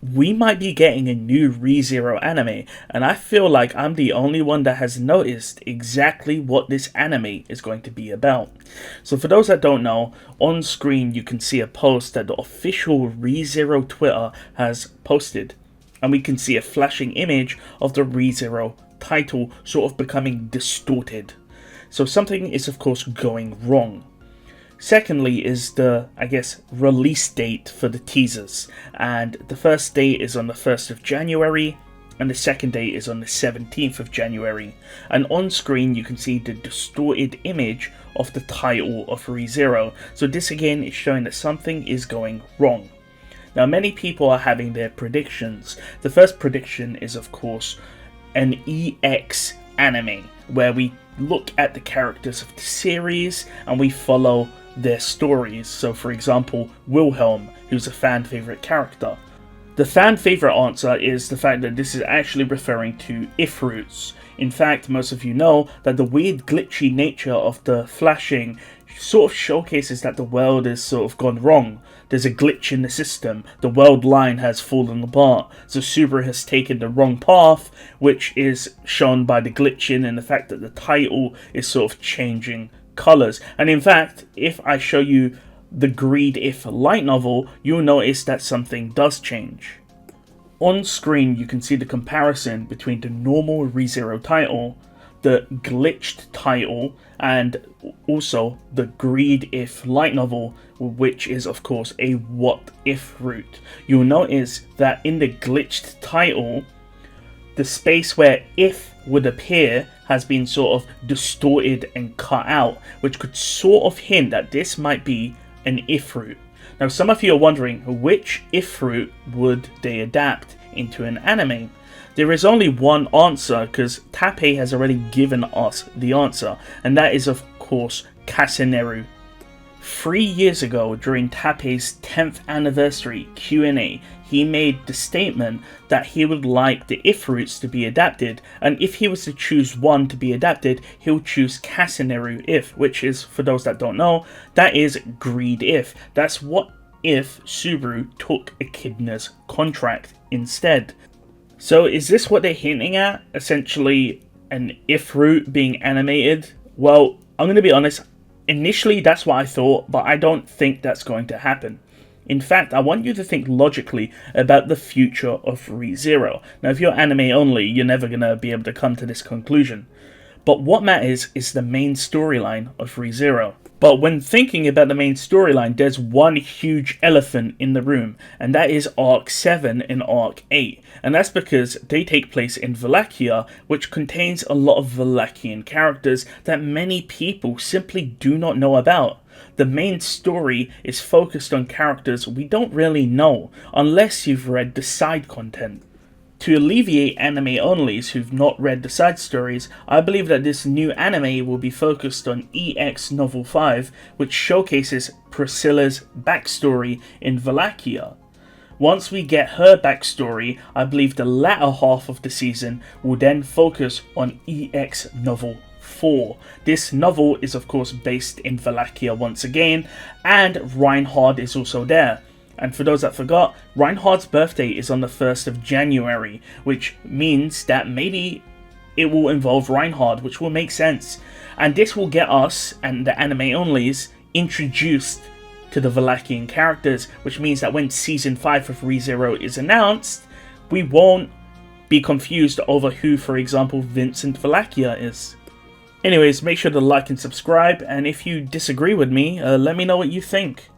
we might be getting a new ReZero anime, and I feel like I'm the only one that has noticed exactly what this anime is going to be about. So for those that don't know, on screen you can see a post that the official ReZero Twitter has posted, and we can see a flashing image of the ReZero title sort of becoming distorted. So something is of course going wrong. Secondly is the, release date for the teasers, and the first date is on the 1st of January, and the second date is on the 17th of January, and on screen you can see the distorted image of the title of ReZero, so this again is showing that something is going wrong. Now many people are having their predictions. The first prediction is of course an EX anime, where we look at the characters of the series and we follow their stories. So for example, Wilhelm, who's a fan favorite character. The fan favorite answer is the fact that this is actually referring to ifruits. In fact, most of you know that the weird glitchy nature of the flashing sort of showcases that the world is sort of gone wrong. There's a glitch in the system, the world line has fallen apart, so Subaru has taken the wrong path, which is shown by the glitching and the fact that the title is sort of changing colours. And in fact, if I show you the Greed If light novel, you'll notice that something does change. On screen you can see the comparison between the normal ReZero title, the glitched title, and also the Greed If light novel, which is of course a what if route. You'll notice that in the glitched title, the space where if would appear has been sort of distorted and cut out, which could sort of hint that this might be an if route. Now some of you are wondering which if route would they adapt into an anime. There is only one answer, because Tappei has already given us the answer, and that is of course Caseneru. 3 years ago, during Tappei's 10th anniversary Q&A, he made the statement that he would like the if routes to be adapted, and if he was to choose one to be adapted, he'll choose Caseneru if, which is, for those that don't know, that is Greed If. That's what if Subaru took Echidna's contract instead. So is this what they're hinting at? Essentially an if route being animated? Well, I'm going to be honest, initially that's what I thought, but I don't think that's going to happen. In fact, I want you to think logically about the future of ReZero. Now, if you're anime only, you're never going to be able to come to this conclusion. But what matters is the main storyline of ReZero. But when thinking about the main storyline, there's one huge elephant in the room, and that is Arc 7 and Arc 8. And that's because they take place in Wallachia, which contains a lot of Wallachian characters that many people simply do not know about. The main story is focused on characters we don't really know, unless you've read the side content. To alleviate anime-onlys who've not read the side stories, I believe that this new anime will be focused on EX Novel 5, which showcases Priscilla's backstory in Wallachia. Once we get her backstory, I believe the latter half of the season will then focus on EX Novel 4. This novel is of course based in Wallachia once again, and Reinhard is also there. And for those that forgot, Reinhard's birthday is on the 1st of January, which means that maybe it will involve Reinhard, which will make sense. And this will get us, and the anime-onlys, introduced to the Wallachian characters, which means that when Season 5 of ReZero is announced, we won't be confused over who, for example, Vincent Wallachia is. Anyways, make sure to like and subscribe, and if you disagree with me, let me know what you think.